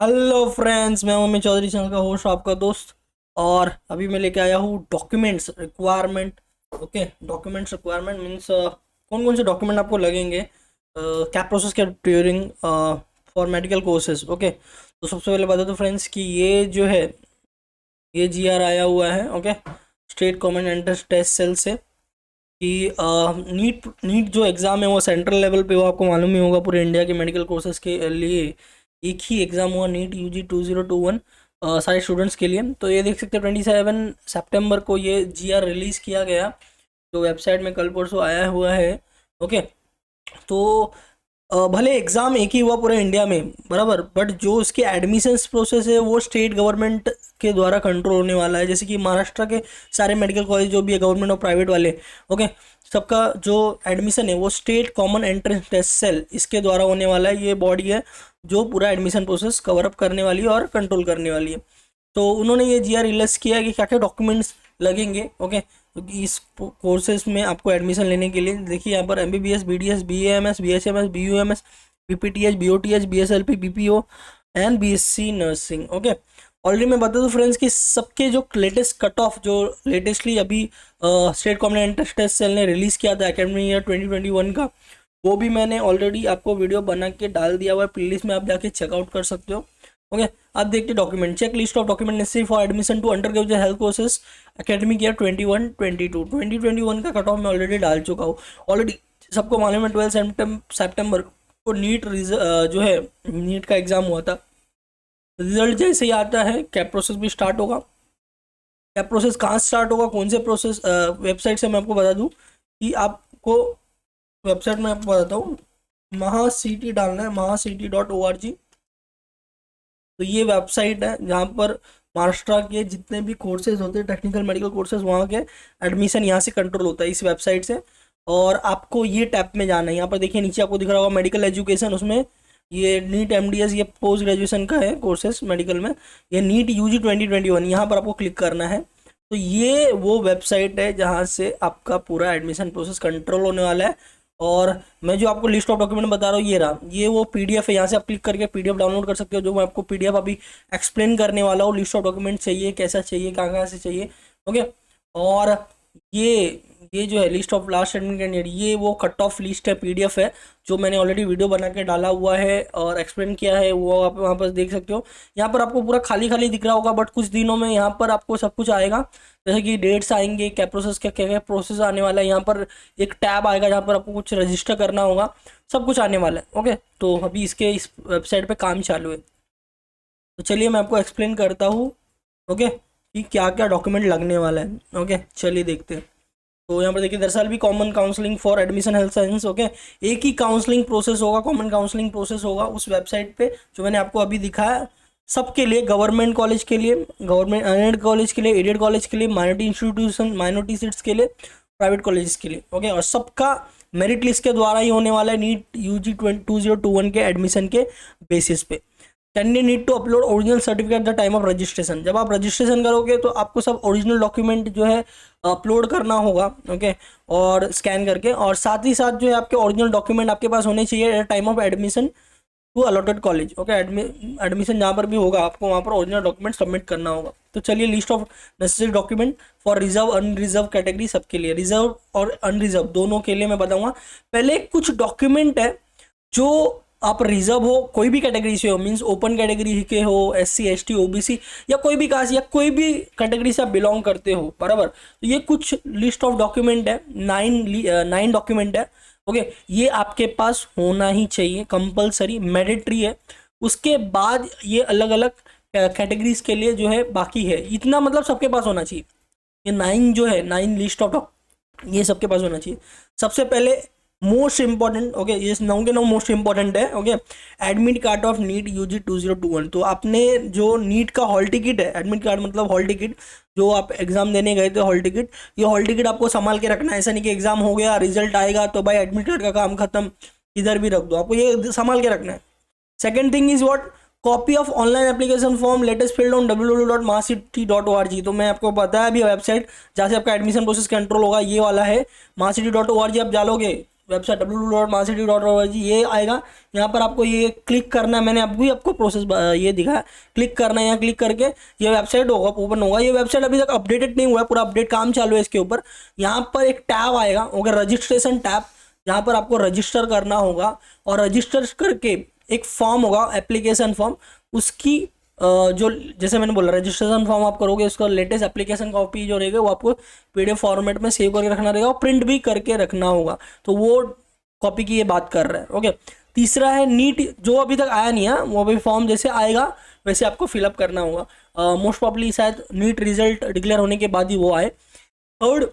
Hello friends, मैं Amit Chaudhary, channel का host, आपका दोस्त। और अभी मैं लेके आया हूँ documents requirement. Okay, documents requirement means कौन कौन से डॉक्यूमेंट आपको लगेंगे क्या प्रोसेस के during for medical courses. Okay, तो सबसे पहले बता दो फ्रेंड्स कि ये जो है ये जीआर आया हुआ है। Okay, state common entrance test cell से कि नीट नीट जो एग्ज़ाम है वो सेंट्रल लेवल पे, वो आपको मालूम ही होगा, पूरे इंडिया के मेडिकल कोर्सेज के लिए एक ही एग्ज़ाम हुआ, नीट यूजी 2021 सारे स्टूडेंट्स के लिए। तो ये देख सकते हैं 27 सितंबर को ये जीआर रिलीज़ किया गया, जो वेबसाइट में कल परसों आया हुआ है। ओके, तो भले एग्ज़ाम एक ही हुआ पूरे इंडिया में बराबर, बट जो उसके एडमिशन्स प्रोसेस है वो स्टेट गवर्नमेंट के द्वारा कंट्रोल होने वाला है। जैसे कि महाराष्ट्र के सारे मेडिकल कॉलेज जो भी है, गवर्नमेंट और प्राइवेट वाले, ओके, सबका जो एडमिशन है वो state common entrance test cell इसके द्वारा होने वाला है। ये बॉडी है जो पूरा एडमिशन प्रोसेस कवर अप करने वाली है और कंट्रोल करने वाली है। तो उन्होंने ये जीआर रिलीज किया कि क्या क्या डॉक्यूमेंट्स लगेंगे। ओके, क्योंकि इस कोर्सेज में आपको एडमिशन लेने के लिए देखिए यहाँ पर MBBS, BDS, BAMS, BHMS, BUMS, BPTH, BOTH, BSLP, BPO and BSc nursing. Okay, already मैं बता दूं फ्रेंड्स कि सबके जो लेटेस्ट कट ऑफ, जो लेटेस्टली अभी state common entrance test cell ने रिलीज़ किया था एकेडमिक ईयर 2021 का, वो भी मैंने ऑलरेडी आपको वीडियो बना के डाल दिया हुआ है प्लेलिस्ट में, आप जाके चेकआउट कर सकते हो। ओके, अब देखते document. Checklist of document necessary for admission to undergraduate health courses academic year 2021 का कट ऑफ मैं ऑलरेडी डाल चुका हूँ। ऑलरेडी सबको मालूम है 12 सितंबर को नीट जो है नीट का एग्ज़ाम हुआ था। रिजल्ट जैसे ही आता है कैप प्रोसेस भी स्टार्ट होगा। कैप प्रोसेस कहाँ स्टार्ट होगा, कौन से प्रोसेस वेबसाइट से, मैं आपको बता दूँ कि आपको वेबसाइट में आपको बताता हूँ, महासीटी डालना है, mahacity.org। तो ये वेबसाइट है जहाँ पर महाराष्ट्र के जितने भी कोर्सेज होते हैं, टेक्निकल मेडिकल कोर्सेज, वहाँ के एडमिशन यहाँ से कंट्रोल होता है इस वेबसाइट से। और आपको ये टैब में जाना है, यहाँ पर देखिए नीचे आपको दिख रहा होगा मेडिकल एजुकेशन, उसमें ये नीट एमडीएस, ये पोस्ट ग्रेजुएशन का है कोर्सेज मेडिकल में, ये नीट यूजी 2021, यहाँ पर आपको क्लिक करना है। तो ये वो वेबसाइट है जहाँ से आपका पूरा एडमिशन प्रोसेस कंट्रोल होने वाला है। और मैं जो आपको लिस्ट ऑफ डॉक्यूमेंट बता रहा हूँ, ये रहा, ये वो पीडीएफ है, यहाँ से आप क्लिक करके पीडीएफ डाउनलोड कर सकते हो, जो मैं आपको पीडीएफ अभी एक्सप्लेन करने वाला हूँ। लिस्ट ऑफ डॉक्यूमेंट चाहिए, कैसा चाहिए, कहाँ कहाँ से चाहिए। ओके, और ये ये जो है list of last admit candidate, ये वो कट ऑफ लिस्ट है, पीडीएफ है, जो मैंने ऑलरेडी वीडियो बना के डाला हुआ है और एक्सप्लेन किया है, वो आप वहाँ पर देख सकते हो। यहाँ पर आपको पूरा खाली खाली दिख रहा होगा, बट कुछ दिनों में यहाँ पर आपको सब कुछ आएगा, जैसे कि डेट्स आएंगे, क्या प्रोसेस, क्या क्या क्या प्रोसेस आने वाला है। यहाँ पर एक टैब आएगा जहाँ पर आपको कुछ रजिस्टर करना होगा, सब कुछ आने वाला है। ओके, तो अभी इस वेबसाइट पे काम चालू है। तो चलिए मैं आपको एक्सप्लेन करता हूँ। ओके, कि क्या क्या डॉक्यूमेंट लगने वाला है। ओके, चलिए देखते हैं। तो यहाँ पर देखिए, दरअसल भी common counselling for admission health science. Okay, एक ही काउंसलिंग प्रोसेस होगा, कॉमन काउंसलिंग प्रोसेस होगा उस वेबसाइट पे, जो मैंने आपको अभी दिखाया, सबके लिए, गवर्नमेंट कॉलेज के लिए, गवर्नमेंट अनएडेड कॉलेज के लिए, एडेड कॉलेज के लिए, माइनॉरिटी इंस्टीट्यूशन, माइनॉरिटी सीट्स के लिए, प्राइवेट कॉलेज के लिए। ओके, और सबका मेरिट लिस्ट के द्वारा ही होने वाला है नीट यूजी 2021 के एडमिशन के बेसिस पे। Candidate need to upload original certificate the time of registration. जब आप रजिस्ट्रेशन करोगे तो आपको सब ओरिजिनल डॉक्यूमेंट जो है अपलोड करना होगा। ओके, और स्कैन करके, और साथ ही साथ जो है आपके ओरिजिनल डॉक्यूमेंट आपके पास होने चाहिए at time of admission to allotted college. Okay, admission जहाँ पर भी होगा आपको वहाँ पर ओरिजिनल डॉक्यूमेंट सबमिट करना होगा। तो चलिए, list of necessary document for reserve unreserve category, सबके लिए, रिजर्व और अनरिजर्व दोनों के लिए मैं बताऊँगा। पहले कुछ डॉक्यूमेंट है जो आप रिजर्व हो, कोई भी कैटेगरी से हो, मींस ओपन कैटेगरी के हो, एससी एसटी ओबीसी, या कोई भी कास्ट या कोई भी कैटेगरी से आप बिलोंग करते हो बराबर। तो ये कुछ लिस्ट ऑफ डॉक्यूमेंट है, 9 डॉक्यूमेंट है। ओके, ये आपके पास होना ही चाहिए, कंपलसरी, मैंडेटरी है। उसके बाद ये अलग अलग कैटेगरीज के लिए जो है बाकी है, इतना मतलब सबके पास होना चाहिए। ये 9 जो है, 9 लिस्ट ऑफ ये सबके पास होना चाहिए। सबसे पहले मोस्ट इंपॉर्टेंट, ओके, ये 9 के 9 मोस्ट इंपॉर्टेंट है। Okay, admit card of NEET UG 2021। तो आपने जो नीट का हॉल टिकट है, एडमिट कार्ड मतलब हॉल टिकट, जो आप एग्जाम देने गए थे हॉल टिकट, ये हॉल टिकट आपको संभाल के रखना है। ऐसा नहीं कि एग्जाम हो गया, रिजल्ट आएगा तो भाई एडमिट कार्ड का काम खत्म, इधर भी रख दो, आपको ये संभाल के रखना है। Second thing is what, copy of online application form latest field on www.mahacity.org। तो मैं आपको बताया अभी वेबसाइट जहाँ से आपका एडमिशन प्रोसेस कंट्रोल होगा, ये वाला है mahacity.org। आप डालोगे वेबसाइट www.marksitu.org ये आएगा। यहाँ पर आपको ये क्लिक करना है, मैंने अभी आपको प्रोसेस ये दिखा, क्लिक करना है, यहाँ क्लिक करके ये वेबसाइट होगा, ओपन होगा। ये वेबसाइट अभी तक अपडेटेड नहीं हुआ है, पूरा अपडेट काम चालू है इसके ऊपर। यहाँ पर एक टैब आएगा, ओके, रजिस्ट्रेशन टैब, जहाँ पर आपको रजिस्टर करना होगा और रजिस्टर करके एक फॉर्म होगा, एप्लीकेशन फॉर्म, उसकी जो जैसे मैंने बोला रजिस्ट्रेशन फॉर्म आप करोगे, उसका लेटेस्ट एप्लीकेशन कॉपी जो रहेगा वो आपको पीडीएफ फॉर्मेट में सेव करके रखना रहेगा और प्रिंट भी करके रखना होगा। तो वो कॉपी की ये बात कर रहा है, ओके। तीसरा है नीट, जो अभी तक आया नहीं है, वो अभी फॉर्म जैसे आएगा वैसे आपको फिलअप करना होगा। मोस्ट प्रॉब्ली शायद नीट रिजल्ट डिक्लेयर होने के बाद ही वो आए। Third,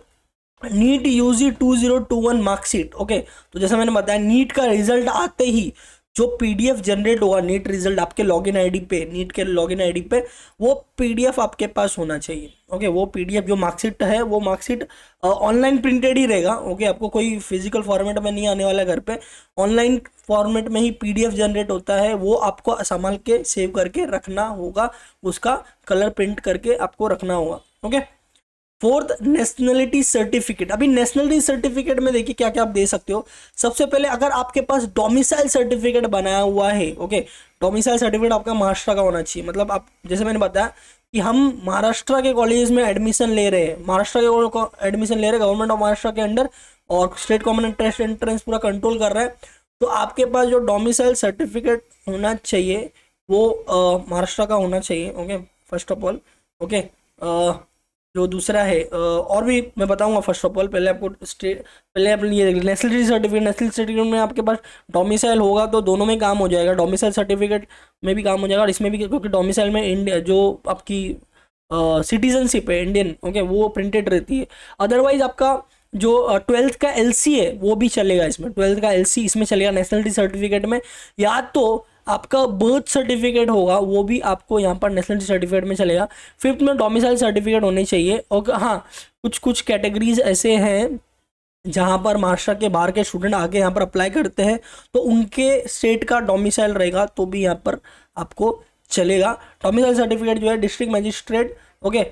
NEET UG 2021 marksheet, okay. तो जैसा मैंने बताया, नीट का रिजल्ट आते ही जो पीडीएफ जनरेट होगा, नीट रिजल्ट आपके लॉगिन आईडी पे, नीट के लॉगिन आईडी पे वो पीडीएफ आपके पास होना चाहिए, ओके। वो पीडीएफ जो मार्कशीट है, वो मार्कशीट ऑनलाइन प्रिंटेड ही रहेगा, ओके। आपको कोई फिजिकल फॉर्मेट में नहीं आने वाला घर पे, ऑनलाइन फॉर्मेट में ही पीडीएफ जनरेट होता है। वो आपको संभाल के सेव करके रखना होगा, उसका कलर प्रिंट करके आपको रखना होगा, ओके। Fourth, nationality certificate. अभी नेशनलिटी सर्टिफिकेट में देखिए क्या क्या आप दे सकते हो। सबसे पहले अगर आपके पास डोमिसाइल सर्टिफिकेट बनाया हुआ है, ओके, डोमिसाइल सर्टिफिकेट आपका महाराष्ट्र का होना चाहिए। मतलब आप, जैसे मैंने बताया कि हम महाराष्ट्र के कॉलेज में एडमिशन ले रहे हैं, महाराष्ट्र के एडमिशन ले रहे हैं गवर्नमेंट ऑफ महाराष्ट्र के अंडर, और स्टेट कॉमन टेस्ट एंट्रेंस पूरा कंट्रोल कर रहा है। तो आपके पास जो डोमिसाइल सर्टिफिकेट होना चाहिए वो महाराष्ट्र का होना चाहिए, okay, first of all, okay. जो दूसरा है और भी मैं बताऊंगा। फर्स्ट ऑफ ऑल पहले आपको पहले आप ये नेशनलिटी सर्टिफिकेट, नेशनल सर्टिफिकेट में आपके पास डोमिसाइल होगा तो दोनों में काम हो जाएगा, डोमिसाइल सर्टिफिकेट में भी काम हो जाएगा और इसमें भी, क्योंकि डोमिसाइल में इंडिया जो आपकी सिटीजनशिप है इंडियन, ओके, वो प्रिंटेड रहती है। अदरवाइज आपका जो 12th का एलसी है वो भी चलेगा इसमें, 12th का एलसी इसमें चलेगा नेशनलिटी सर्टिफिकेट में। या तो आपका बर्थ सर्टिफिकेट होगा वो भी आपको यहाँ पर नेशनलिटी सर्टिफिकेट में चलेगा। फिफ्थ में डोमिसाइल सर्टिफिकेट होने चाहिए। और हाँ, कुछ कुछ कैटेगरीज ऐसे हैं जहाँ पर महाराष्ट्र के बाहर के स्टूडेंट आके यहाँ पर अप्लाई करते हैं तो उनके स्टेट का डोमिसाइल रहेगा तो भी यहाँ पर आपको चलेगा। डोमिसाइल सर्टिफिकेट जो है डिस्ट्रिक्ट मजिस्ट्रेट, ओके,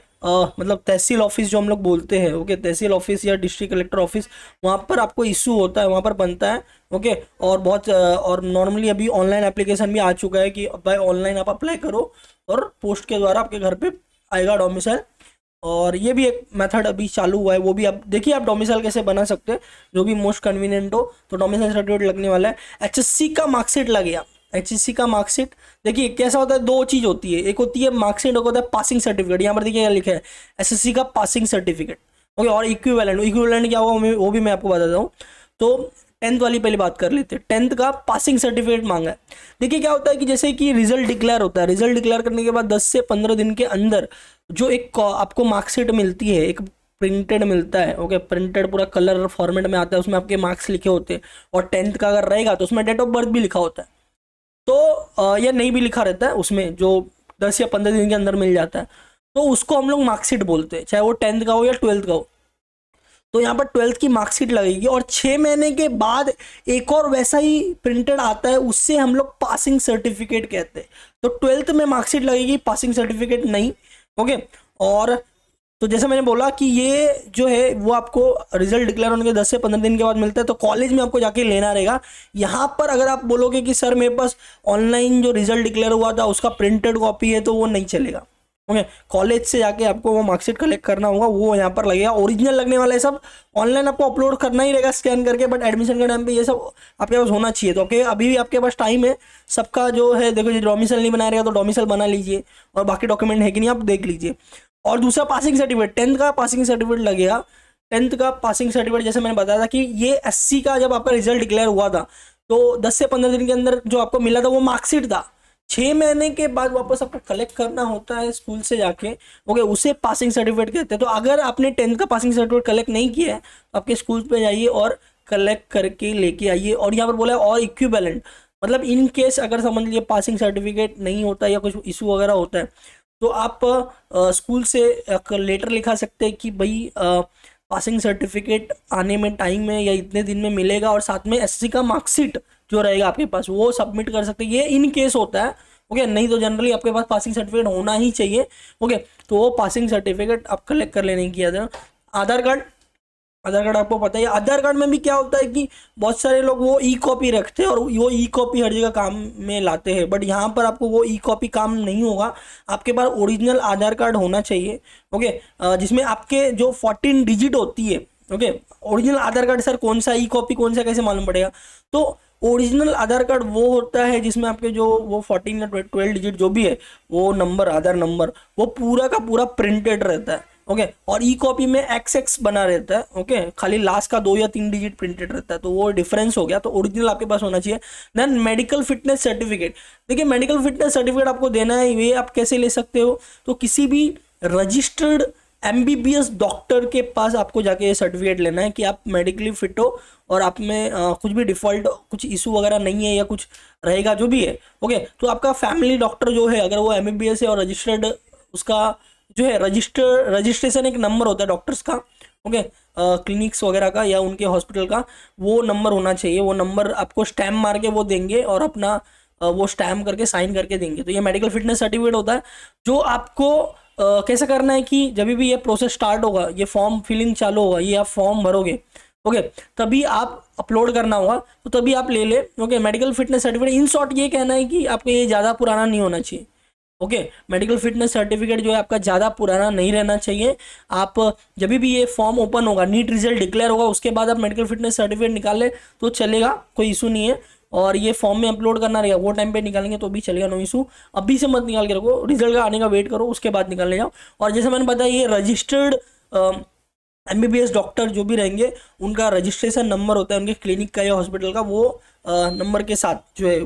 मतलब तहसील ऑफिस जो हम लोग बोलते हैं, ओके, तहसील ऑफिस या डिस्ट्रिक्ट कलेक्टर ऑफिस, वहाँ पर आपको इशू होता है, वहाँ पर बनता है, ओके। और बहुत और नॉर्मली अभी ऑनलाइन एप्लीकेशन भी आ चुका है कि भाई ऑनलाइन आप अप्लाई करो और पोस्ट के द्वारा आपके घर पे आएगा डोमिसाइल। और ये भी एक मेथड अभी चालू हुआ है, वो भी आप देखिए, आप डोमिसाइल कैसे बना सकते हैं, जो भी मोस्ट कन्वीनियंट हो। तो डोमिसाइल सर्टिफिकेट लगने वाला है। एचएससी का मार्कशीट लग गया। एचएससी का मार्कशीट देखिए कैसा होता है, दो चीज़ होती है, एक होती है मार्कशीट, एक होता है पासिंग सर्टिफिकेट। यहाँ पर देखिए क्या लिखा है, एसएससी का पासिंग सर्टिफिकेट, ओके। और इक्विवेलेंट क्या होगा वो भी मैं आपको बताता हूँ। तो 10th वाली पहले बात कर लेते हैं। 10th का पासिंग सर्टिफिकेट मांगा है। देखिए क्या होता है कि जैसे कि रिजल्ट डिक्लेयर होता है, रिजल्ट डिक्लेयर करने के बाद 10 से 15 दिन के अंदर जो एक आपको मार्कशीट मिलती है, एक प्रिंटेड मिलता है, ओके, प्रिंटेड पूरा कलर फॉर्मेट में आता है, उसमें आपके मार्क्स लिखे होते हैं। और 10th का अगर रहेगा तो उसमें डेट ऑफ बर्थ भी लिखा होता है। तो यह नहीं भी लिखा रहता है उसमें, जो 10 या 15 दिन के अंदर मिल जाता है, तो उसको हम लोग मार्कशीट बोलते हैं, चाहे वो 10th का हो या 12th का हो। तो यहाँ पर 12th की मार्कशीट लगेगी और 6 महीने के बाद एक और वैसा ही प्रिंटेड आता है, उससे हम लोग पासिंग सर्टिफिकेट कहते हैं। तो 12th में मार्कशीट लगेगी, पासिंग सर्टिफिकेट नहीं, ओके। और तो जैसे मैंने बोला कि ये जो है वो आपको रिजल्ट डिक्लेयर होने के 10 से 15 दिन के बाद मिलता है, तो कॉलेज में आपको जाके लेना रहेगा। यहाँ पर अगर आप बोलोगे कि सर मेरे पास ऑनलाइन जो रिजल्ट डिक्लेयर हुआ था उसका प्रिंटेड कॉपी है, तो वो नहीं चलेगा, ओके। कॉलेज से जाके आपको वो मार्कशीट कलेक्ट करना होगा, वो यहाँ पर लगेगा। ओरिजिनल लगने वाला है सब, ऑनलाइन आपको अपलोड करना ही रहेगा स्कैन करके, बट एडमिशन के टाइम पे ये सब आपके पास होना चाहिए। तो ओके, अभी भी आपके पास टाइम है सबका जो है। देखो, जो डोमिसाइल नहीं बना रहेगा तो डोमिसाइल बना लीजिए, और बाकी डॉक्यूमेंट है कि नहीं आप देख लीजिए। और दूसरा पासिंग सर्टिफिकेट, 10th का पासिंग सर्टिफिकेट लगेगा। 10th का पासिंग सर्टिफिकेट जैसे मैंने बताया था कि ये एससी का जब आपका रिजल्ट डिक्लेयर हुआ था तो 10 से 15 दिन के अंदर जो आपको मिला था वो मार्कशीट था। 6 महीने के बाद वापस आपको कलेक्ट करना होता है स्कूल से जाके, ओके, उसे पासिंग सर्टिफिकेट कहते हैं। तो अगर आपने 10th का पासिंग सर्टिफिकेट कलेक्ट नहीं किया है तो आपके स्कूल पे जाइए और कलेक्ट करके लेके आइए। और यहाँ पर बोला है और इक्विवेलेंट, मतलब इन केस अगर समझ लीजिए पासिंग सर्टिफिकेट नहीं होता या कुछ इशू वगैरह होता है तो आप स्कूल से लेटर लिखा सकते हैं कि भाई पासिंग सर्टिफिकेट आने में टाइम में या इतने दिन में मिलेगा, और साथ में एससी का मार्कशीट जो रहेगा आपके पास वो सबमिट कर सकते हैं। ये इन केस होता है, ओके। नहीं तो जनरली आपके पास पासिंग सर्टिफिकेट होना ही चाहिए, ओके। तो वो पासिंग सर्टिफिकेट आप कलेक्ट कर लेने की। आधार कार्ड, आधार कार्ड आपको पता है। आधार कार्ड में भी क्या होता है कि बहुत सारे लोग वो ई कॉपी रखते हैं और वो ई कॉपी हर जगह काम में लाते हैं, बट यहाँ पर आपको वो ई कॉपी काम नहीं होगा। आपके पास ओरिजिनल आधार कार्ड होना चाहिए। ओके, जिसमें आपके जो 14 डिजिट होती है। ओके, ओरिजिनल आधार कार्ड सर कौन सा, ई कॉपी कौन सा, कैसे मालूम पड़ेगा? तो ओरिजिनल आधार कार्ड वो होता है जिसमें आपके जो वो 14 या 12 डिजिट जो भी है वो नंबर, आधार नंबर, वो पूरा का पूरा प्रिंटेड रहता है। ओके, और ई कॉपी में एक्स एक्स बना रहता है। ओके, खाली लास्ट का 2 या 3 डिजिट प्रिंटेड रहता है, तो वो डिफरेंस हो गया। तो ओरिजिनल आपके पास होना चाहिए। Then medical fitness certificate. देखिए, मेडिकल फिटनेस सर्टिफिकेट आपको देना है, ये आप कैसे ले सकते हो? तो किसी भी रजिस्टर्ड एमबीबीएस डॉक्टर के पास आपको जाके ये सर्टिफिकेट लेना है कि आप मेडिकली फिट हो और आप में कुछ भी डिफॉल्ट, कुछ इशू वगैरह नहीं है या कुछ रहेगा जो भी है। ओके, तो आपका फैमिली डॉक्टर जो है, अगर वो एमबीबीएस है और रजिस्टर्ड, उसका जो है रजिस्ट्रेशन एक नंबर होता है डॉक्टर्स का। ओके, क्लिनिक्स वगैरह का या उनके हॉस्पिटल का वो नंबर होना चाहिए। वो नंबर आपको स्टैम्प मार के वो देंगे और अपना वो स्टैम्प करके साइन करके देंगे। तो ये मेडिकल फिटनेस सर्टिफिकेट होता है जो आपको कैसे करना है कि जब भी ये प्रोसेस स्टार्ट होगा, ये फॉर्म फिलिंग चालू होगा, ये आप फॉर्म भरोगे, ओके, तभी आप अपलोड करना होगा, तो तभी आप ले ले। Okay, medical fitness certificate, in short ये कहना है कि आपको ये ज़्यादा पुराना नहीं होना चाहिए। ओके, मेडिकल फिटनेस सर्टिफिकेट जो है आपका ज़्यादा पुराना नहीं रहना चाहिए। आप जब भी ये फॉर्म ओपन होगा, नीट रिजल्ट डिक्लेयर होगा, उसके बाद आप मेडिकल फिटनेस सर्टिफिकेट निकाल ले तो चलेगा, कोई इशू नहीं है। और ये फॉर्म में अपलोड करना रहेगा, वो टाइम पे निकालेंगे तो भी चलेगा, नो इशू। अभी से मत निकाल के रखो, रिजल्ट का आने का वेट करो, उसके बाद निकालने जाओ। और जैसे मैंने बताया, ये रजिस्टर्ड एमबीबीएस डॉक्टर जो भी रहेंगे, उनका रजिस्ट्रेशन नंबर होता है उनके क्लिनिक का या हॉस्पिटल का, वो नंबर के साथ जो है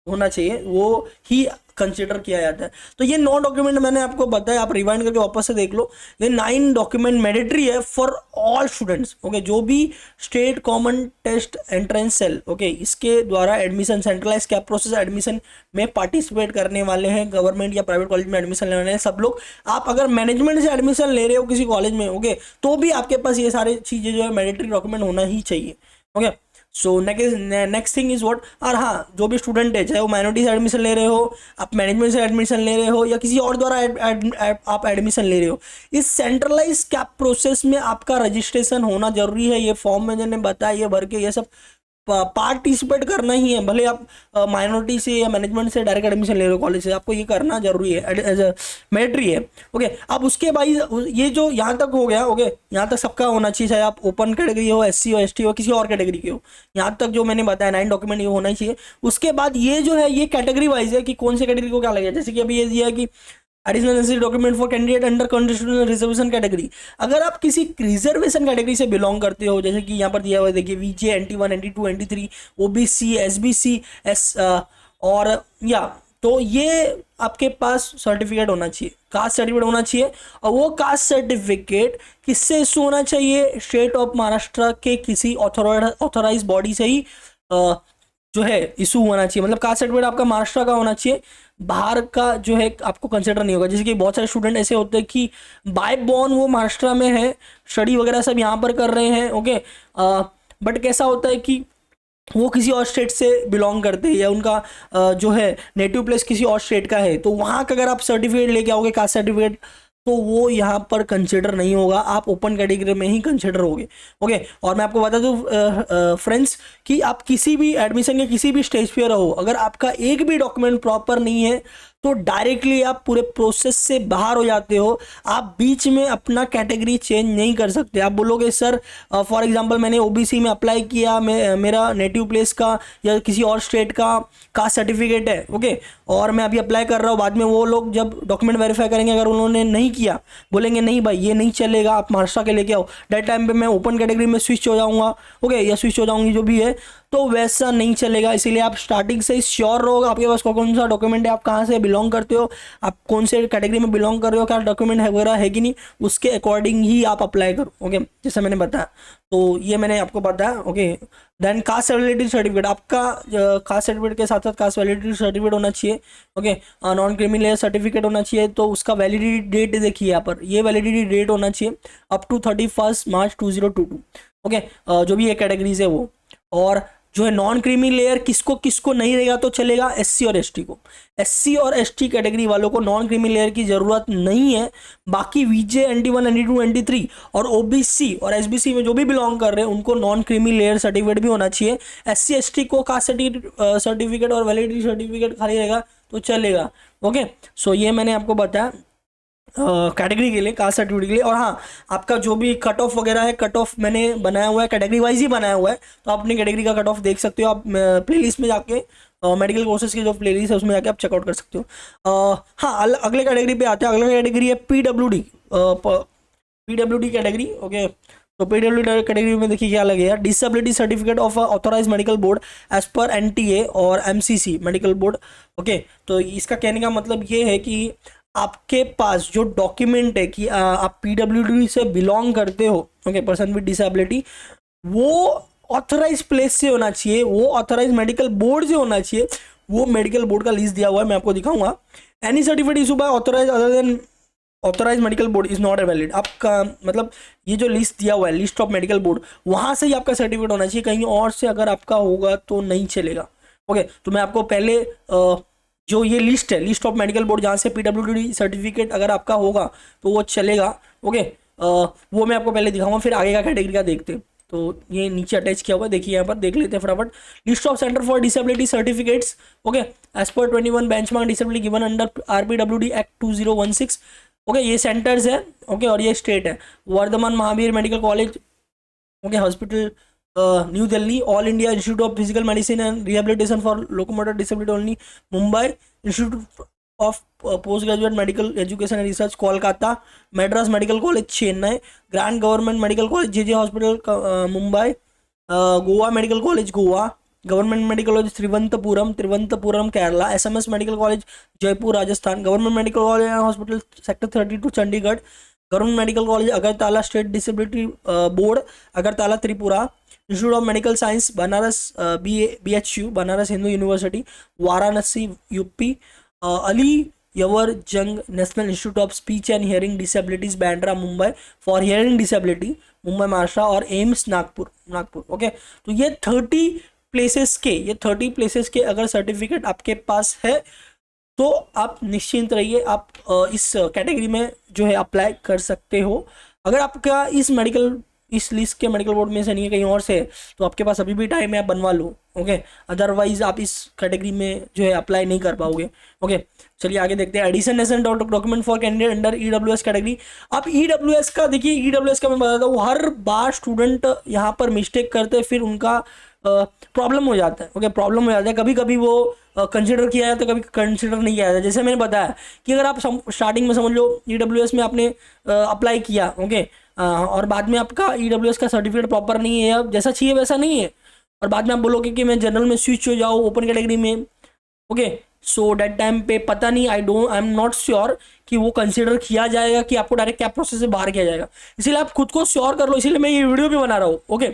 होना चाहिए, वो ही कंसिडर किया जाता है। तो ये 9 डॉक्यूमेंट मैंने आपको बताया, आप रिवाइंड करके वापस से देख लो। ये 9 डॉक्यूमेंट मैंडेटरी है फॉर ऑल स्टूडेंट्स। ओके, जो भी state common test entrance cell, okay, इसके द्वारा admission, centralise CAP process admission में पार्टिसिपेट करने वाले हैं, गवर्नमेंट या प्राइवेट कॉलेज में एडमिशन लेने वाले हैं सब लोग। आप अगर मैनेजमेंट से एडमिशन ले रहे हो किसी कॉलेज में, ओके, तो भी आपके पास ये सारी चीज़ें जो है मैंडेटरी डॉक्यूमेंट होना ही चाहिए। Okay, so next thing is what, और हाँ, जो भी स्टूडेंट है, चाहे वो माइनॉरिटी से एडमिशन ले रहे हो, आप मैनेजमेंट से एडमिशन ले रहे हो, या किसी और द्वारा आप एडमिशन ले रहे हो, इस सेंट्रलाइज कैप प्रोसेस में आपका रजिस्ट्रेशन होना जरूरी है। ये फॉर्म में मैंने बताया, ये भर के ये सब पार्टिसिपेट करना ही है। भले आप माइनॉरिटी से या मैनेजमेंट से डायरेक्ट एडमिशन ले रहे हो कॉलेज से, आपको ये करना जरूरी है, एज मैंडेटरी है। ओके, अब उसके बाद ये जो यहाँ तक हो गया, ओके, यहाँ तक सबका होना चाहिए, चाहे आप ओपन कैटेगरी हो, एससी हो, एसटी हो, किसी और कैटेगरी के हो। यहाँ तक जो मैंने बताया 9 डॉक्यूमेंट ये होना ही चाहिए। उसके बाद ये जो है ये कैटेगरी वाइज है कि कौन से कैटेगरी को क्या लगेगा। जैसे कि अभी ये दिया कि additional necessary document for candidate under constitutional reservation category. अगर आप किसी रिजर्वेशन कैटेगरी से बिलोंग करते हो, जैसे कि यहाँ पर दिया हुआ है, देखिए, VJ, NT1, NT2, NT3, OBC, SBC, और या, तो ये आपके पास सर्टिफिकेट होना चाहिए, कास्ट सर्टिफिकेट होना चाहिए। और वो कास्ट सर्टिफिकेट किससे इशू होना चाहिए? स्टेट ऑफ महाराष्ट्र के किसी ऑथोराइज बॉडी से ही जो है इशू होना चाहिए। मतलब कास्ट सर्टिफिकेट आपका महाराष्ट्र का होना चाहिए, बाहर का जो है आपको कंसिडर नहीं होगा। जैसे कि बहुत सारे स्टूडेंट ऐसे होते हैं कि बाय बॉर्न वो महाराष्ट्र में है, स्टडी वगैरह सब यहाँ पर कर रहे हैं, ओके, बट कैसा होता है कि वो किसी और स्टेट से बिलोंग करते हैं, या उनका जो है नेटिव प्लेस किसी और स्टेट का है, तो वहाँ का अगर आप सर्टिफिकेट लेके आओगे, कास्ट सर्टिफिकेट, तो वो यहाँ पर कंसिडर नहीं होगा, आप ओपन कैटेगरी में ही कंसिडर होगे। ओके, और मैं आपको बता दूँ फ्रेंड्स कि आप किसी भी एडमिशन के किसी भी स्टेज पे रहो, अगर आपका एक भी डॉक्यूमेंट प्रॉपर नहीं है तो डायरेक्टली आप पूरे प्रोसेस से बाहर हो जाते हो। आप बीच में अपना कैटेगरी चेंज नहीं कर सकते। आप बोलोगे सर फॉर एग्जांपल मैंने ओबीसी में अप्लाई किया, मेरा नेटिव प्लेस का या किसी और स्टेट का कास्ट सर्टिफिकेट है, ओके, और मैं अभी अप्लाई कर रहा हूँ, बाद में वो लोग जब डॉक्यूमेंट वेरीफाई करेंगे, अगर उन्होंने नहीं किया, बोलेंगे नहीं भाई ये नहीं चलेगा, आप महाराष्ट्र के लेके आओ, डेट टाइम पे मैं ओपन कैटेगरी में स्विच हो जाऊँगा, ओके, या स्विच हो जाऊँगी, जो भी है, तो वैसा नहीं चलेगा। इसीलिए आप स्टार्टिंग से ही श्योर रहो आपके पास कौन सा डॉक्यूमेंट है, आप कहाँ से बिलोंग करते हो, आप कौन से कैटेगरी में बिलोंग कर रहे हो, क्या डॉक्यूमेंट है वगैरह है कि नहीं, उसके अकॉर्डिंग ही आप अप्लाई करो। ओके, जैसा मैंने बताया, तो ये मैंने आपको बताया। Okay, then caste validity certificate, आपका कास्ट सर्टिफिकेट के साथ साथ कास्ट वैलिडिटी सर्टिफिकेट होना चाहिए। ओके, नॉन क्रिमिनल सर्टिफिकेट होना चाहिए, तो उसका वैलिडिटी डेट देखिए यहाँ पर, ये वैलिडिटी डेट होना चाहिए अप टू 31 मार्च 2022। ओके, जो भी ये कैटेगरीज है वो, और जो है नॉन क्रीमी लेयर किसको किसको नहीं रहेगा तो चलेगा, एससी और एसटी को। एससी और एसटी कैटेगरी वालों को नॉन क्रीमी लेयर की जरूरत नहीं है। बाकी वीजे, NT1, NT2, NT3 और ओबीसी और एसबीसी में जो भी बिलोंग कर रहे हैं उनको नॉन क्रीमी लेयर सर्टिफिकेट भी होना चाहिए। एससी एसटी को कास्ट सर्टिफिकेट और वैलिडिटी सर्टिफिकेट खाली रहेगा तो चलेगा। ओके, सो ये मैंने आपको बताया कैटेगरी के लिए, कास्ट सर्टिफिकेट के लिए। और हाँ, आपका जो भी कट ऑफ वगैरह है, कट ऑफ मैंने बनाया हुआ है, कैटेगरी वाइज ही बनाया हुआ है, तो आप अपनी कैटेगरी का कट ऑफ देख सकते हो। आप प्लेलिस्ट में जाके मेडिकल कोर्सेज की जो प्लेलिस्ट है उसमें जाके आप चेकआउट कर सकते हो। हाँ, अगले कैटेगरी पे आते हैं। अगले कैटेगरी है पीडब्ल्यूडी, पीडब्ल्यूडी कैटेगरी। ओके, तो पीडब्ल्यूडी कैटेगरी में देखिए क्या लगेगा, disability certificate of authorise medical board as पर एनटीए और एमसीसी मेडिकल बोर्ड। ओके, तो इसका कहने का मतलब ये है कि आपके पास जो डॉक्यूमेंट है कि आप पीडब्ल्यूडी से बिलोंग करते हो, ओके, पर्सन विद डिसेबिलिटी, वो ऑथराइज प्लेस से होना चाहिए, वो ऑथराइज मेडिकल बोर्ड से होना चाहिए। वो मेडिकल बोर्ड का लिस्ट दिया हुआ है, मैं आपको दिखाऊंगा। Any certificate issue by authorise other than authorise medical board is not valid. आपका मतलब ये जो लिस्ट दिया हुआ है, लिस्ट ऑफ मेडिकल बोर्ड, वहां से ही आपका सर्टिफिकेट होना चाहिए, कहीं और से अगर आपका होगा तो नहीं चलेगा। ओके, तो मैं आपको पहले जो ये लिस्ट है, लिस्ट ऑफ मेडिकल बोर्ड, जहाँ से पीडब्ल्यूडी सर्टिफिकेट अगर आपका होगा तो वो चलेगा। ओके, वो मैं आपको पहले दिखाऊंगा, फिर आगे का कैटेगरी का देखते हैं। तो ये नीचे अटैच किया हुआ है, देखिए यहाँ पर देख लेते हैं फटाफट। List of centre for disability certificates, okay, as पर 21 benchmark disability given under RPWD act 2016। Okay, ये सेंटर्स है। ओके, और ये स्टेट है, Vardhman Mahavir medical college, okay, hospital new Delhi, all India institute of physical medicine and rehabilitation for locomotor disability only Mumbai, institute of post graduate medical education and research Kolkata, Madras medical college Chennai, grand government medical college JJ hospital Mumbai, Goa medical college Goa, government medical college Thiruvananthapuram Kerala, SMS medical college Jaipur Rajasthan, government medical college and hospital sector 32 Chandigarh, government medical college Agartala state disability board Agartala Tripura, institute of medical science Banaras BHU Banaras Hindu university Varanasi UP, Ali Yavar Jung national institute of speech and hearing disabilities Bandra Mumbai for hearing disability Mumbai Maharashtra, और AIIMS Nagpur. Okay, तो ये 30 places के अगर certificate आपके पास है तो आप निश्चिंत रहिए, आप इस कैटेगरी में जो है अप्लाई कर सकते हो। अगर आपका इस लिस्ट के मेडिकल बोर्ड में से नहीं है, कहीं और से है, तो आपके पास अभी भी टाइम है, आप बनवा लो। ओके, अदरवाइज आप इस कैटेगरी में जो है अप्लाई नहीं कर पाओगे। ओके, चलिए आगे देखते हैं। Additional document for candidate under EWS category. अब ईडब्ल्यूएस का देखिए, ईडब्ल्यूएस का मैं बताता हूँ, हर बार स्टूडेंट यहाँ पर मिस्टेक करते हैं, फिर उनका प्रॉब्लम हो जाता है। ओके, प्रॉब्लम हो जाता है, कभी कभी वो कंसिडर किया जाता है, कभी कंसिडर नहीं किया जाता है। जैसे मैंने बताया कि अगर आप स्टार्टिंग में समझ लो ईडब्ल्यूएस में आपने अप्लाई किया, ओके, और बाद में आपका ईडब्ल्यूएस का सर्टिफिकेट प्रॉपर नहीं है, अब जैसा चाहिए वैसा नहीं है, और बाद में आप बोलोगे कि मैं जनरल में स्विच हो जाऊँ ओपन कैटेगरी में। ओके, सो डेट टाइम पे पता नहीं, आई एम नॉट श्योर कि वो कंसिडर किया जाएगा कि आपको डायरेक्ट क्या प्रोसेस से बाहर किया जाएगा। इसीलिए आप खुद को श्योर कर लो, इसीलिए मैं ये वीडियो भी बना रहा हूँ। ओके,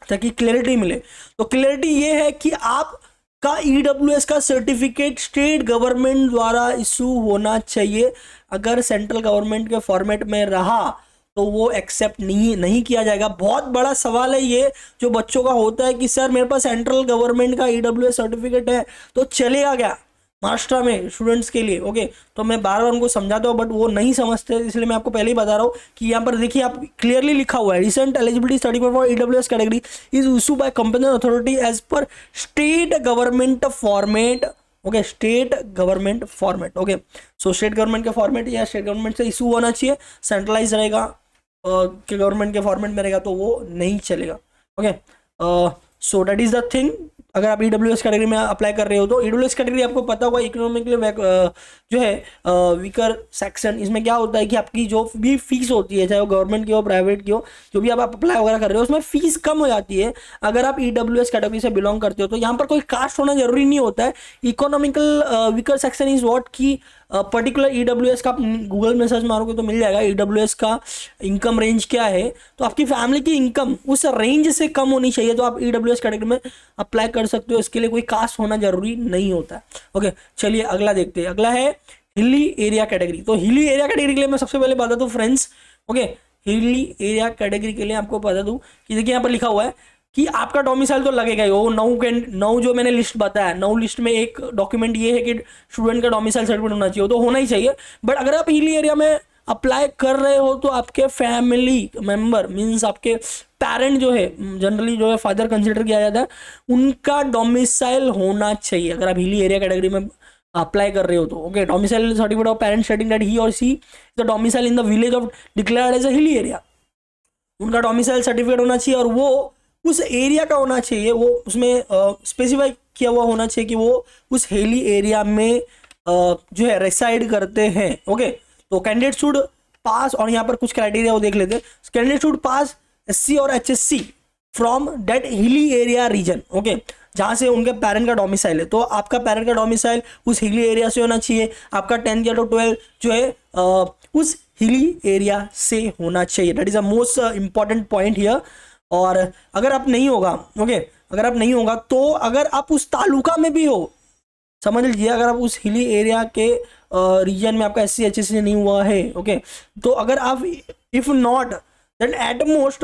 ताकि क्लैरिटी मिले। तो क्लैरिटी ये है कि आप का ईडब्ल्यूएस का सर्टिफिकेट स्टेट गवर्नमेंट द्वारा इशू होना चाहिए। अगर सेंट्रल गवर्नमेंट के फॉर्मेट में रहा तो वो एक्सेप्ट नहीं किया जाएगा। बहुत बड़ा सवाल है ये जो बच्चों का होता है कि सर मेरे पास सेंट्रल गवर्नमेंट का ईडब्ल्यूएस सर्टिफिकेट है तो चलेगा क्या महाराष्ट्र में स्टूडेंट्स के लिए। ओके, तो मैं बार बार उनको समझाता हूँ बट वो नहीं समझते, इसलिए मैं आपको पहले ही बता रहा हूँ कि यहाँ पर देखिए आप क्लियरली लिखा हुआ है, recent eligibility certificate for EWS category is issue by competent authority as per state government format. Okay, state government format. Okay, so state government के फॉर्मेट या स्टेट गवर्नमेंट से इशू होना चाहिए, सेंट्रलाइज रहेगा कि गवर्नमेंट के फॉर्मेट में रहेगा तो वो नहीं चलेगा। Okay, so that is the thing. अगर आप ईडब्ल्यूएस कैटेगरी में अप्लाई कर रहे हो तो ईडब्ल्यूएस कैटेगरी आपको पता होगा इकोनॉमिकली जो है वीकर सेक्शन। इसमें क्या होता है कि आपकी जो भी फीस होती है, चाहे वो गवर्नमेंट की हो प्राइवेट की हो, जो भी आप अप्लाई वगैरह कर रहे हो उसमें फीस कम हो जाती है अगर आप ईडब्ल्यूएस कैटेगरी से बिलोंग करते हो। तो यहाँ पर कोई कास्ट होना जरूरी नहीं होता है। Economical weaker section is what की पर्टिकुलर ईडब्ल्यूएस का आप गूगल में सर्च मारोगे तो मिल जाएगा ईडब्ल्यूएस का इनकम रेंज क्या है, तो आपकी फैमिली की इनकम उस रेंज से कम होनी चाहिए तो आप ईडब्ल्यूएस कैटेगरी में अप्लाई कर सकते हो। इसके लिए कोई कास्ट होना जरूरी नहीं होता है। ओके, चलिए अगला देखते हैं। अगला है हिली एरिया कैटेगरी। तो हिली एरिया कैटेगरी के लिए मैं सबसे पहले बता दूं friends. Okay, hilly area category के लिए आपको बता दूं कि देखिए यहाँ पर लिखा हुआ है कि आपका डोमिसाइल तो लगेगा ही, वो 9 जो मैंने लिस्ट बताया, 9 लिस्ट में एक डॉक्यूमेंट ये है कि स्टूडेंट का डोमिसाइल सर्टिफिकेट होना चाहिए, तो होना ही चाहिए। बट अगर आप हिली एरिया में अप्लाई कर रहे हो तो आपके फैमिली मेंबर मीन्स आपके पेरेंट जो है, जनरली जो है फादर कंसिडर किया जाता है, उनका डोमिसाइल होना चाहिए अगर आप हिली एरिया कैटेगरी में अप्लाई कर रहे हो तो। Okay, domicile certificate of parent stating that he or she the domicile in the village of declared as a hilly area, उनका डोमिसाइल सर्टिफिकेट होना चाहिए और वो उस एरिया का होना चाहिए, वो उसमें स्पेसिफाई किया हुआ होना चाहिए कि वो उस हिली एरिया में जो है रेसाइड करते हैं। ओके, तो कैंडिडेट शुड पास, और यहाँ पर कुछ क्राइटेरिया वो देख लेते हैं। कैंडिडेट शुड पास एससी और HSC from that hilly area region. Okay, जहाँ से उनके पेरेंट का डोमिसाइल है, तो आपका पेरेंट का डोमिसाइल उस हिली एरिया से होना चाहिए, आपका 10th या तो 12 जो है उस हिली एरिया से होना चाहिए। That is a most important point here. और अगर आप नहीं होगा, ओके, अगर आप नहीं होगा तो अगर आप उस तालुका में भी हो, समझ लीजिए अगर आप उस हिली एरिया के रीजन में आपका एससी एचएससी नहीं हुआ है, ओके, तो अगर आप if not then at most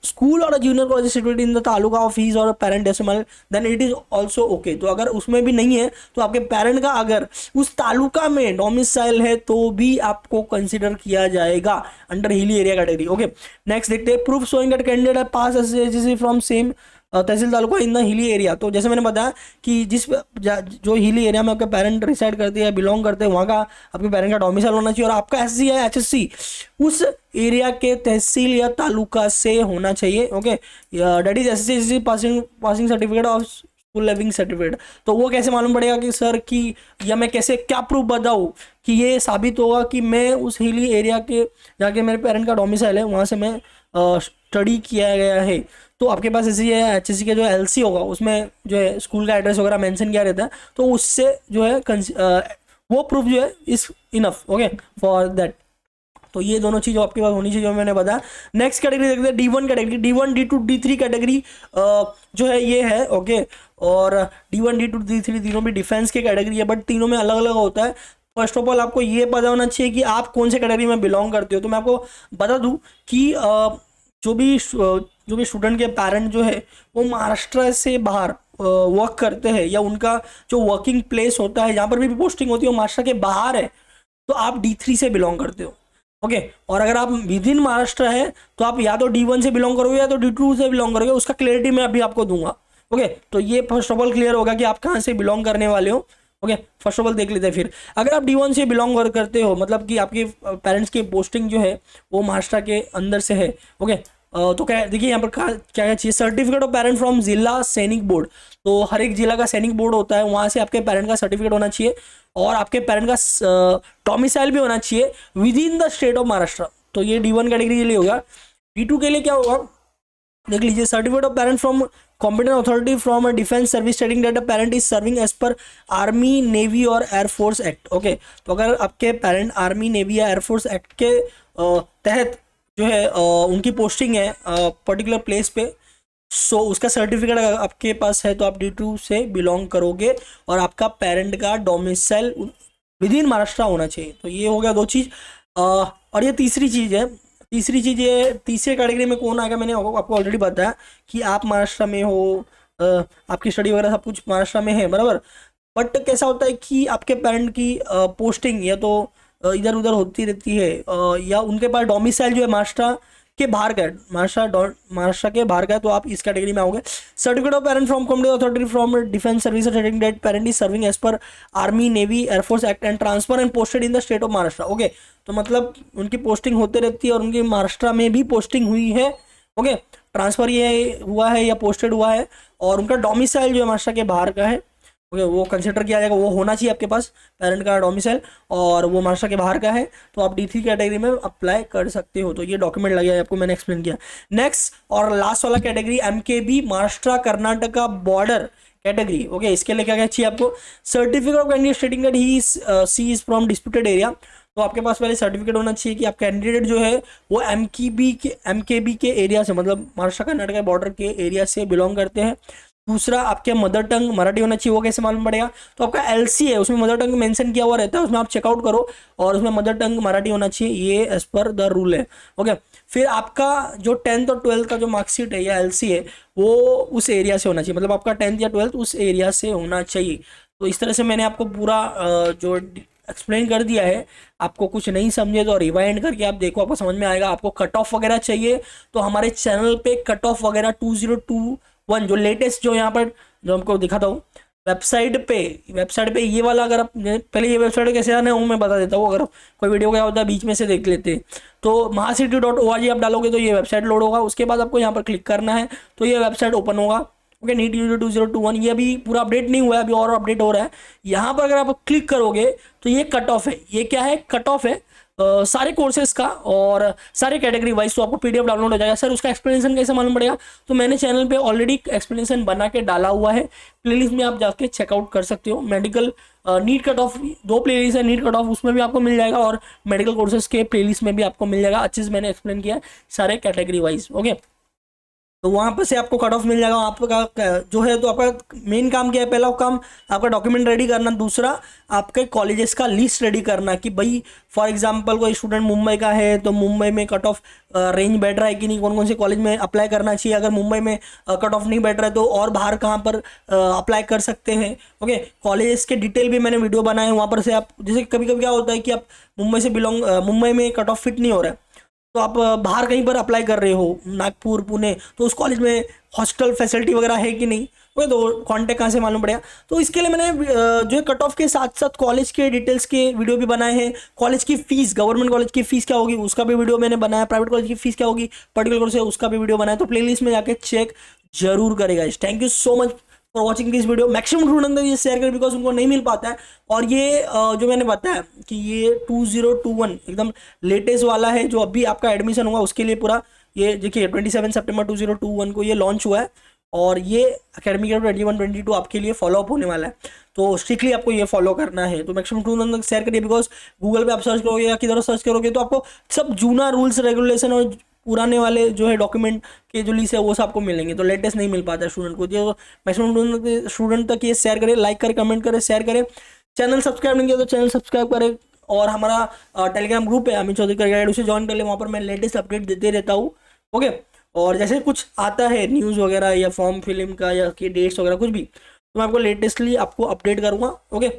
school or a junior college situated in the taluka of his or parent decimal then it is also okay। तो अगर उसमें भी नहीं है तो आपके पेरेंट का अगर उस तालुका में डोमिसाइल है तो भी आपको कंसिडर किया जाएगा under hilly area category. Okay, next देखते हैं, प्रूफ शोइंग दैट कैंडिडेट है pass SC from same tehsil taluka in the hilly area. तो जैसे मैंने बताया कि जो हिली एरिया में आपके पेरेंट रिसाइड करते हैं, बिलोंग करते हैं, वहाँ का आपके पेरेंट का डोमिसाइल होना चाहिए और आपका एससी या एचएससी उस एरिया के तहसील या तालुका से होना चाहिए। Okay, that is SC passing certificate of school leaving certificate. तो वो कैसे मालूम पड़ेगा कि सर कि, या मैं कैसे क्या प्रूफ बताऊँ कि ये साबित होगा कि मैं उस हिली एरिया के जाके मेरे पेरेंट का डोमिसाइल है वहाँ से मैं स्टडी किया गया है। तो आपके पास एससी या एचएससी का जो एलसी होगा उसमें जो है स्कूल का एड्रेस वगैरह मेंशन किया रहता है, तो उससे जो है वो प्रूफ जो है is enough. Okay, for that. तो ये दोनों चीज़ आपके पास होनी चाहिए जो मैंने बताया। नेक्स्ट कैटेगरी देखते हैं, D1 category. D1 D2 D3 category जो है ये है। ओके, और D1 D2 D3 तीनों भी डिफेंस के कैटेगरी है, बट तीनों में अलग अलग होता है। फर्स्ट ऑफ ऑल आपको ये पता होना चाहिए कि आप कौन से कैटेगरी में बिलोंग करते हो। तो मैं आपको बता दूं कि जो भी स्टूडेंट के पेरेंट जो है वो महाराष्ट्र से बाहर वर्क करते हैं या उनका जो वर्किंग प्लेस होता है जहाँ पर भी पोस्टिंग होती है वो महाराष्ट्र के बाहर है, तो आप D3 से बिलोंग करते हो। ओके, और अगर आप विद इन महाराष्ट्र है तो आप या तो D1 से बिलोंग करोगे या तो D2 से बिलोंग करोगे, उसका क्लियरिटी मैं अभी आपको दूंगा। ओके, तो ये फर्स्ट ऑफ ऑल क्लियर होगा कि आप कहाँ से बिलोंग करने वाले हो। ओके, फर्स्ट ऑफ ऑल देख लेते हैं। फिर अगर आप D1 से बिलोंग करते हो, मतलब कि आपके पेरेंट्स की पोस्टिंग जो है वो महाराष्ट्र के अंदर से है। ओके, तो क्या देखिए यहाँ पर क्या क्या चाहिए, सर्टिफिकेट ऑफ पेरेंट फ्रॉम जिला सैनिक बोर्ड। तो हर एक जिला का सैनिक बोर्ड होता है, वहाँ से आपके पेरेंट का सर्टिफिकेट होना चाहिए और आपके पेरेंट का डोमिसाइल भी होना चाहिए with in the state of Maharashtra. तो ये D1 कैटेगरी के लिए होगा। D2 के लिए क्या होगा देख लीजिए, certificate of parent from competent authority from a defence service stating that a parent is serving as per army navy और एयरफोर्स एक्ट। ओके, तो अगर आपके पेरेंट आर्मी नेवी या एयरफोर्स एक्ट के तहत जो है उनकी पोस्टिंग है पर्टिकुलर प्लेस पे, सो उसका सर्टिफिकेट अगर आपके पास है तो आप D2 से बिलोंग करोगे और आपका पेरेंट का डोमिसाइल विद इन महाराष्ट्र होना चाहिए। तो ये हो गया दो चीज़। और ये तीसरी चीज़ है, ये तीसरे कैटेगरी में कौन आएगा, मैंने आपको ऑलरेडी बताया कि आप महाराष्ट्र में हो, आपकी स्टडी वगैरह सब कुछ महाराष्ट्र में है, बराबर। बट कैसा होता है कि आपके पेरेंट की पोस्टिंग या तो इधर उधर होती रहती है या उनके पास डोमिसाइल जो है महाराष्ट्र के बाहर का है, महाराष्ट्र के बाहर का है, तो आप इस कैटेगरी में आओगे। Certificate of parent from competent authority from defence service stating that parent is serving as per army navy air force act and transfer and posted in the state of Maharashtra. Okay, तो मतलब उनकी पोस्टिंग होते रहती है और उनकी महाराष्ट्र में भी पोस्टिंग हुई है। ओके, ट्रांसफर ये हुआ है या पोस्टेड हुआ है और उनका डोमिसाइल जो है महाराष्ट्र के बाहर का है। ओके, वो कंसिडर किया जाएगा, वो होना चाहिए आपके पास पेरेंट का डोमिसाइल और वो महाराष्ट्र के बाहर का है, तो आप D3 कैटेगरी में अप्लाई कर सकते हो। तो ये डॉक्यूमेंट लगे आपको, मैंने एक्सप्लेन किया। नेक्स्ट और लास्ट वाला category MKB Maharashtra Karnataka border category. Okay, इसके लिए क्या क्या चाहिए आपको, certificate of candidate stating that he she is from disputed area. तो आपके पास पहले सर्टिफिकेट होना चाहिए कि आप कैंडिडेट जो है वो MKB के एरिया से, मतलब महाराष्ट्र कर्नाटका बॉर्डर के एरिया से बिलोंग करते हैं। दूसरा आपके मदर टंग मराठी होना चाहिए, वो कैसे मालूम पड़ेगा? तो आपका एलसी है उसमें मदर टंग मेंशन किया हुआ रहता है, उसमें आप चेकआउट करो और उसमें मदर टंग मराठी होना चाहिए, ये एज पर द रूल है। ओके, फिर आपका जो 10th और 12th का जो मार्कशीट है या एलसी है वो उस एरिया से होना चाहिए, मतलब आपका 10th या 12th उस एरिया से होना चाहिए। तो इस तरह से मैंने आपको पूरा जो एक्सप्लेन कर दिया है। आपको कुछ नहीं समझे तो रिवाइंड करके आप देखो, आपको समझ में आएगा। आपको कट ऑफ वगैरह चाहिए तो हमारे चैनल पे कट ऑफ वगैरह 2021 जो लेटेस्ट जो यहाँ पर जो हमको दिखाता हूँ वेबसाइट पे ये वाला, अगर आप पहले ये वेबसाइट कैसे आना है वो मैं बता देता हूँ। अगर कोई वीडियो क्या होता है बीच में से देख लेते हैं तो महासिटी.org आप डालोगे तो ये वेबसाइट लोड होगा। उसके बाद आपको यहाँ पर क्लिक करना है तो ये वेबसाइट ओपन होगा। ओके, नीट यूजी 2021 ये अभी पूरा अपडेट नहीं हुआ है, अभी और अपडेट हो रहा है। यहाँ पर अगर आप क्लिक करोगे तो ये कट ऑफ है। ये क्या है? कट ऑफ है सारे कोर्सेज का और सारे कैटेगरी वाइज। तो आपको पीडीएफ डाउनलोड हो जाएगा। सर उसका एक्सप्लेनेशन कैसे मालूम पड़ेगा? तो मैंने चैनल पे ऑलरेडी एक्सप्लेनेशन बना के डाला हुआ है, प्लेलिस्ट में आप जाके चेकआउट कर सकते हो। Medical NEET cut off 2 playlist है, नीट कट ऑफ उसमें भी आपको मिल जाएगा और मेडिकल कोर्सेज के प्लेलिस्ट में भी आपको मिल जाएगा। अच्छे से मैंने एक्सप्लेन किया है सारे कैटेगरी वाइज। ओके, तो वहाँ पर से आपको कट ऑफ मिल जाएगा। आपका जो है तो आपका मेन काम क्या है? पहला काम आपका डॉक्यूमेंट रेडी करना, दूसरा आपके कॉलेजेस का लिस्ट रेडी करना कि भाई फॉर एग्जांपल कोई स्टूडेंट मुंबई का है तो मुंबई में कट ऑफ रेंज बैठ रहा है कि नहीं, कौन कौन से कॉलेज में अप्लाई करना चाहिए। अगर मुंबई में कट ऑफ नहीं बैठ रहा है तो और बाहर कहाँ पर अप्लाई कर सकते हैं। ओके, कॉलेजेस के डिटेल भी मैंने वीडियो बनाए हैं, वहाँ पर से आप जैसे कभी कभी क्या होता है कि आप मुंबई में कट ऑफ फिट नहीं हो रहा है तो आप बाहर कहीं पर अप्लाई कर रहे हो, नागपुर पुणे, तो उस कॉलेज में हॉस्टल फैसिलिटी वगैरह है कि नहीं, वो तो कॉन्टैक्ट कहाँ से मालूम पड़ेगा। तो इसके लिए मैंने जो है कट ऑफ के साथ साथ कॉलेज के डिटेल्स के वीडियो भी बनाए हैं। कॉलेज की फीस, गवर्नमेंट कॉलेज की फीस क्या होगी उसका भी वीडियो मैंने बनाया, प्राइवेट कॉलेज की फीस क्या होगी पर्टिकुलर कोर्स है उसका भी वीडियो बनाया। तो प्लेलिस्ट में जाके चेक जरूर करेगा। Thank you so much for watching this video. Maximum student तक ये शेयर करें बिकॉज उनको नहीं मिल पाता है। और ये जो मैंने बताया कि ये 2021 एकदम लेटेस्ट वाला है जो अभी आपका एडमिशन होगा उसके लिए पूरा ये देखिए 27 सितंबर 2021 को ये लॉन्च हुआ है और ये अकेडमिक ईयर 21-22 आपके लिए फॉलो अप होने वाला है। तो स्ट्रिक्टली आपको ये फॉलो करना है। तो मैक्सिमम स्टूडेंट तक शेयर करिए बिकॉज गूगल पे आप सर्च करोगे या किधर सर्च करोगे तो आपको सब जूना रूल्स रेगुलेशन और पुराने वाले जो है डॉक्यूमेंट के जो लिस्ट है वो सब आपको मिलेंगे। तो लेटेस्ट नहीं मिल पाता है स्टूडेंट को। जो मैक्सिमम स्टूडेंट तक ये शेयर करें, लाइक करें, कमेंट करें, शेयर करें। चैनल सब्सक्राइब नहीं किया तो चैनल सब्सक्राइब करें और हमारा टेलीग्राम ग्रुप है अमित चौधरी का गाइड, उसे ज्वाइन कर ले। वहाँ पर मैं लेटेस्ट अपडेट देते रहता हूँ। ओके, और जैसे कुछ आता है न्यूज़ वगैरह या फॉर्म फिलिंग का या कि डेट्स वगैरह कुछ भी तो मैं आपको लेटेस्टली आपको अपडेट करूँगा। Okay,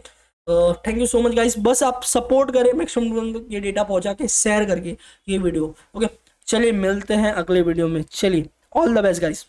thank you so much guys. बस आप सपोर्ट करें मैक्सिमम ये डेटा पहुँचा के शेयर करके ये वीडियो। ओके, चलिए मिलते हैं अगले वीडियो में। चलिए, ऑल द बेस्ट गाइस।